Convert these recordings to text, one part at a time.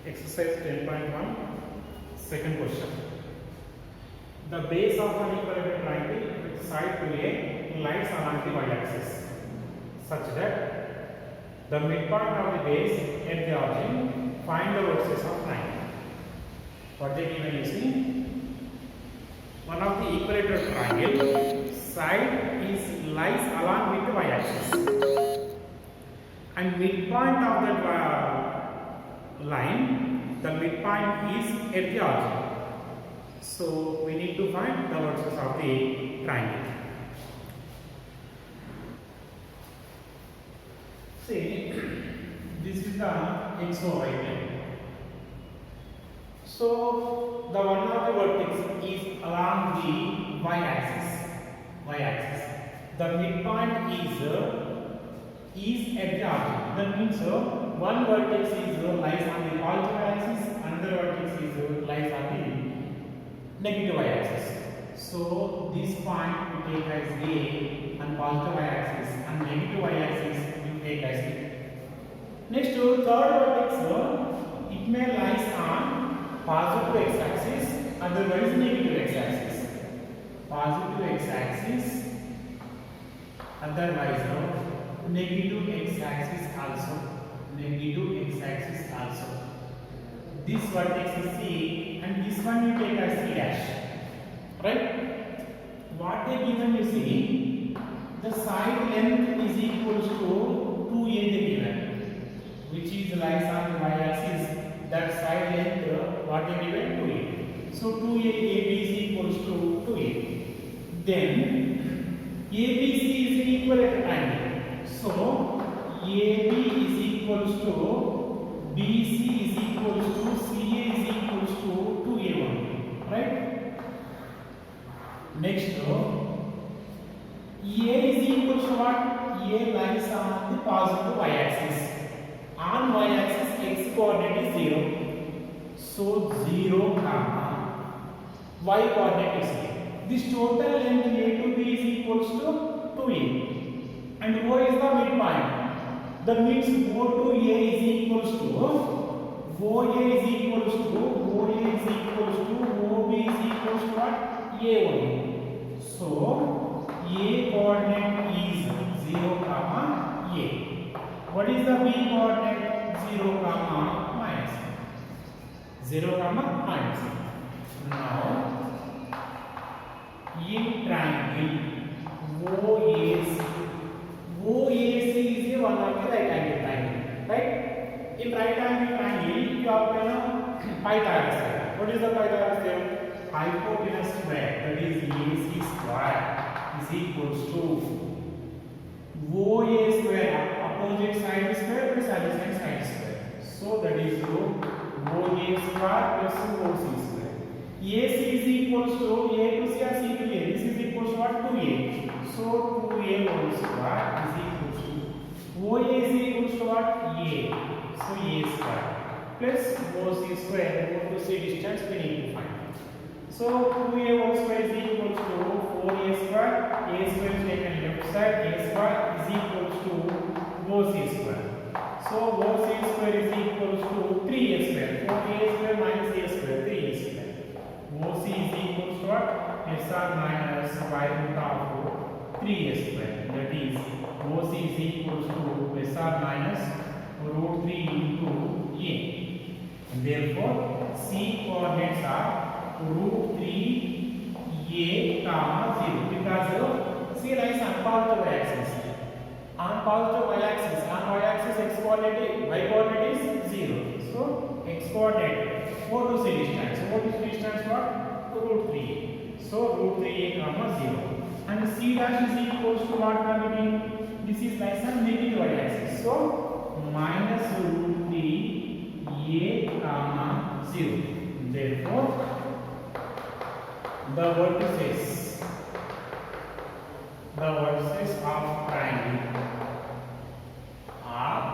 Exercise 10.1, second question. The base of an equilateral triangle with side 2A lies along the y-axis such that the midpoint of the base at the origin find the vertices of triangle. What they given is one of the equilateral triangle side lies along with the y-axis and midpoint of that line, the midpoint is at the origin. So we need to find the vertices of the triangle. See, this is the XOY plane. So the one of the vertex is along the y-axis. The midpoint is at the origin. That means one vertex lies on the positive axis, another vertex lies on the negative y-axis. So this point we take as A on positive y-axis and negative y-axis we take as B. Next, third vertex it may lies on positive x-axis, otherwise negative x-axis. Positive x-axis, otherwise negative x-axis also. Negative x-axis also. This vertex is C and this one you take as C dash. Right? What they given you see, the side length is equals to 2A they given, which is lies on the y-axis. That side length what they given 2A. So 2A AB is equals to 2A. Then ABC is an equilateral triangle. So AB is equals to BC is equals to CA is equals to 2A1. Right? Next, A is equals to what? A lies on the positive y-axis. On y-axis x coordinate is 0. So 0 comma y coordinate is A. This total length A to B is equals to 2A. And O is the midpoint. That means O to A is equals to OA is equals to OB is equals to what? A1. So A coordinate is 0 comma A. What is the B coordinate? 0 comma minus. 0 comma minus. Now in triangle OAC. OAC is one of the right angle triangle, right? In right angle triangle, you have Pythagoras theorem. What is the Pythagoras theorem? Hypotenuse square, that is AC square, is equals to OA square, opposite side square plus adjacent side square. So that is OA square plus OC square. AC is equals to A to C or C to A. This is equals to what? 2A. So 2A whole square is equals to OA is equals to what? A. So A square plus OC square. O to C distance we need to find. So 2A whole square is equals to 4A square. A square is taken left side. A square is equals to OC square. So OC square is equals to 3A square. 4A square minus A square, 3A square. OC is equals to what? Plus or minus square root of 3A square. That is OC is equals to plus or minus root 3 into A. And therefore C coordinates are root 3 A comma 0 because C lies on positive y-axis. On positive y-axis, x coordinate, y coordinate is 0. So x coordinate O to C distance. O to C distance what? Root 3A. So root 3A comma 0. And C dash is equals to what meaning? This is lies on negative y-axis. So minus root 3A comma 0. Therefore the vertices of triangle are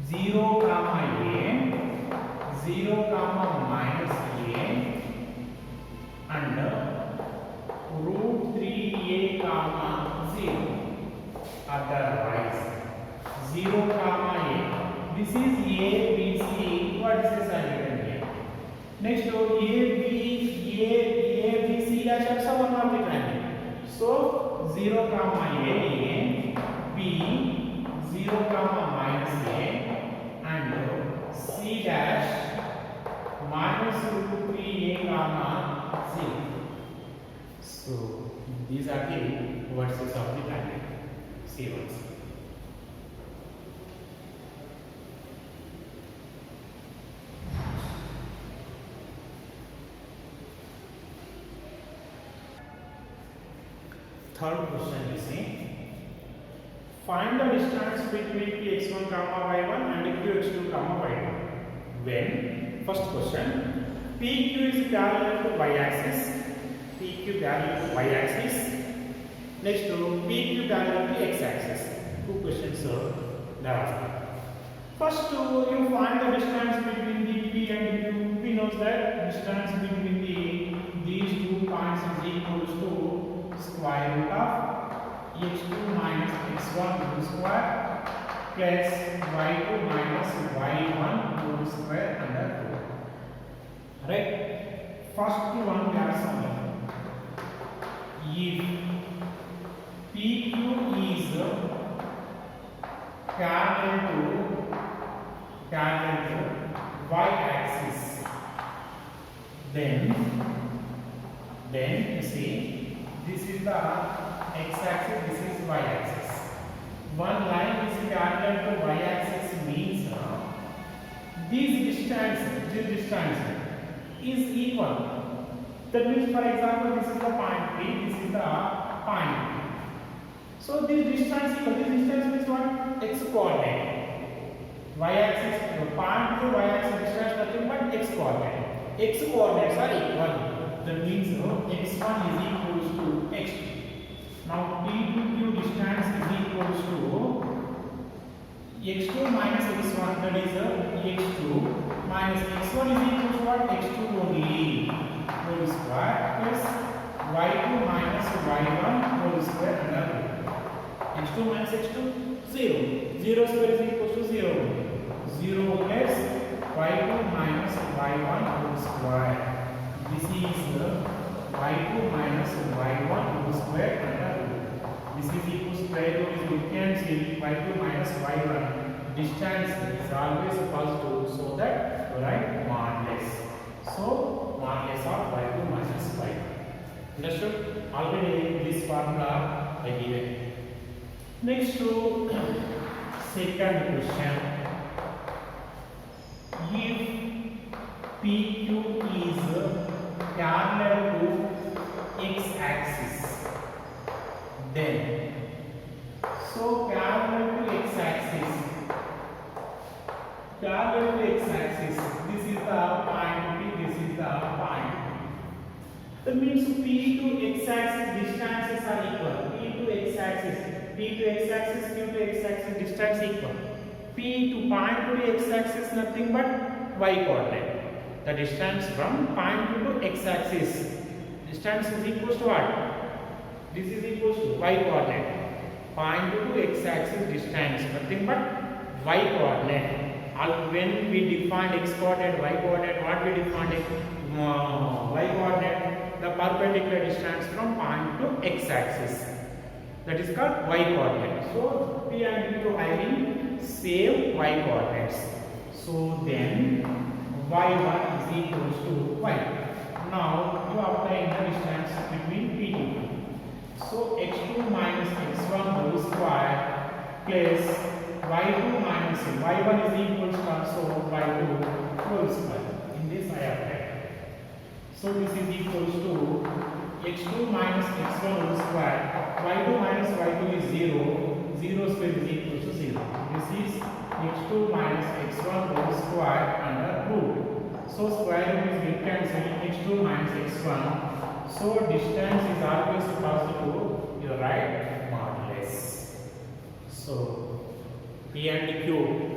0 comma A, 0 comma minus A, and root 3A comma 0. Otherwise 0 comma a. This is a b c vertices are given here. Next a b c dashes are one of the triangle. So 0 comma a b 0 comma minus a and c dash minus root 3a comma 0. So these are the vertices of the triangle C1. Third question you see. Find the distance between px1 comma y1 and qx2 comma y2. When first question, PQ is parallel to y-axis. PQ parallel to y-axis. Next to PQ parallel to x-axis. Two questions are there. First, you find the distance between the P and Q. We know that distance between these 2 points is equals to square root of x2 minus x1 whole square plus y2 minus y1 whole square under 2. Right? First one we are solving. If PQ is parallel to y-axis, then you see this is the x-axis, this is y-axis. One line is parallel to y-axis means this distance is equal. That means, for example, this is the point P, this is the point P. So this distance equal. This distance means what? X coordinate. Y-axis, point to y-axis distance nothing but x coordinate. X coordinates are equal. That means x1 is equals to x2. Now P to Q distance is equals to x2 minus x1, that is x2 minus x1 is equals to what? x2 only whole square plus y2 minus y1 whole square under root. x2 minus x2 0. 0 square is equals to 0. 0 plus y2 minus y1 whole square. This is y2 minus y1 whole square under root. This is equal to square root is you can see y2 minus y1. Distance is always positive, so that you write modulus. So modulus of y2 minus y1. Understood? Already this formula I given. Next to second question. If PQ is parallel to x-axis, then so parallel to x-axis, this is the point P, this is the point P. That means P to x-axis distances are equal. P to x-axis, Q to x-axis distance equal. P to point to x-axis nothing but y coordinate. The distance from point to x-axis distance is equals to what? This is equals to y coordinate. Point to x-axis distance nothing but y coordinate. When we defined x coordinate, y coordinate, what we defined y coordinate? The perpendicular distance from point to x-axis. That is called y coordinate. So P and Q having same y coordinates. So then y1 is equals to y. Now you apply the distance between P and Q. So x2 minus x1 whole square plus y2 minus y1 is equals to also y2 whole square. In this I apply. So this is equals to x2 minus x1 whole square. y2 minus y2 is 0. 0 square is equals to 0. This is x2 minus x1 whole square under root. So square root is will cancel x2 minus x1. So distance is always positive. You write modulus. So P and Q,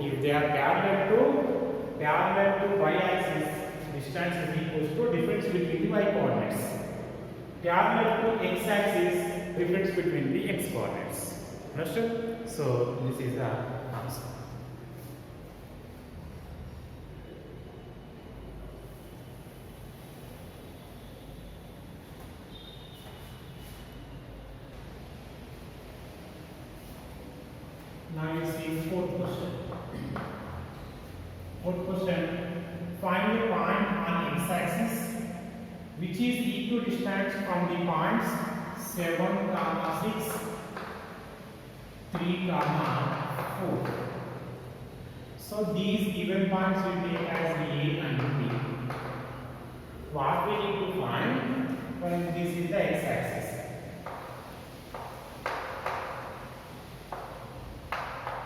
if they are parallel to y-axis, distance is equals to difference between the y coordinates. Parallel to x-axis, difference between the x coordinates. Understood? So this is the answer. Fourth question. Find a point on x-axis which is equidistant from the points 7, 6, 3, 4. So these given points we take as A and B. What we need to find? Well, this is the x-axis.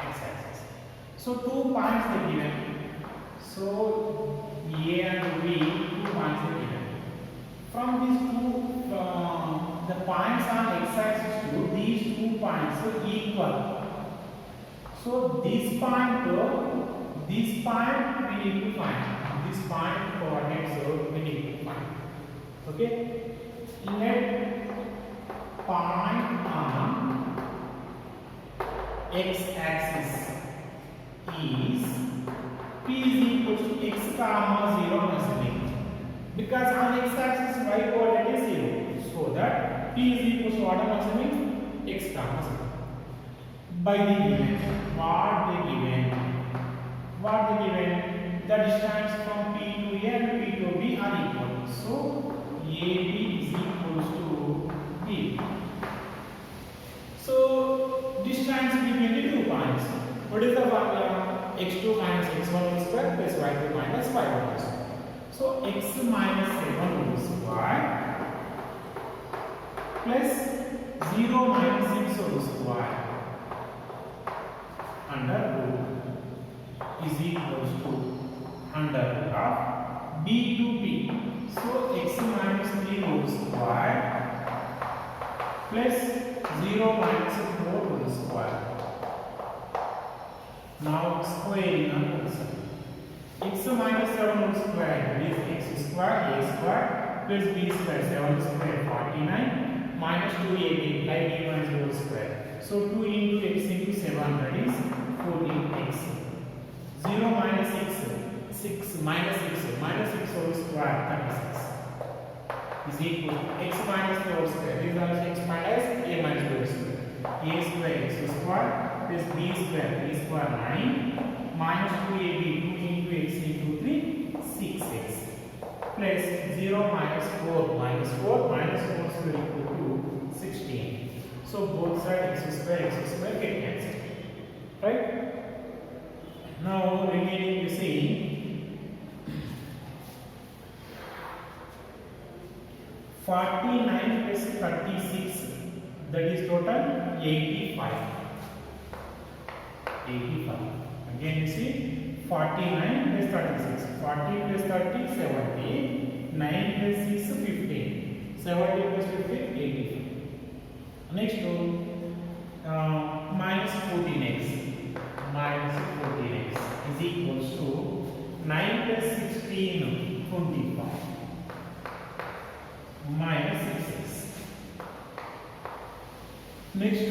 X-axis. So 2 points are given. So A and B, 2 points are given. From these two, the points on x-axis to these 2 points are equal. So this point we need to find. This point coordinates we need to find. Okay. Let point on x-axis is p is equal to x comma 0 assuming, because on x-axis y coordinate is 0, so that p is equal to what I'm assuming, x comma 0. By the given, the distance from P to A and P to B are equal. So AB is equal to B. So distance between the 2 points. What is the formula? X2 minus x1 square plus y2 minus y1 square. So x minus 7 square plus 0 minus 6 square under root is equals to under root of b to b. So x minus 3 whole square plus 0 minus 4 whole square. Now squaring x minus 7 whole square is x square a square plus b square 7 square 49 minus 2ab like a minus whole square. So 2 into x into 7, that is 14x. 0 minus 6 minus 6 whole square 36 is equal to x minus 4 square. This is also expanded as a minus 4 square. A square x square plus b square 9 minus 2ab 2 into x into 3 6x plus 0 minus 4 minus 4 square equal to 16. So both sides x square get cancelled. Right? Now remaining you see 49 plus 36, that is total 85. Again you see 49 plus 36, 40 plus 30 70, 9 plus 6 15, 70 plus 15 85. Next minus 14x is equals to 9 plus 16 25 minus 6x. Next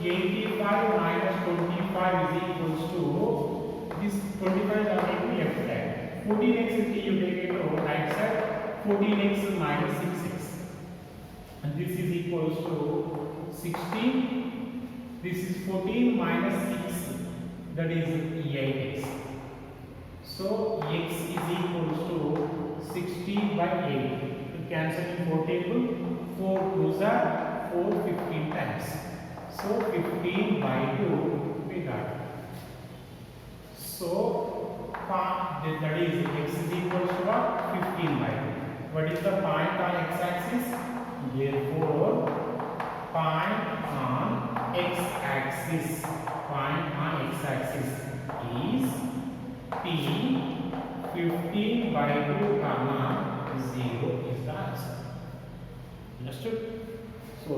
85 minus 25 is equals to this 25 is already left side. 14x you take it to right side, 14x minus 6x, and this is equals to 16. This is 14 minus 6, that is 8x. So x is equals to 16 by 8. To cancel in 4 table, 4 2s are 4 15 times. So 15 by 2 we got. So that is x is equals to what? 15 by 2. What is the point on x-axis? Therefore, point on x-axis is P 15 by 2 comma 0 is the answer. Understood? So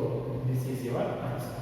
this is your answer.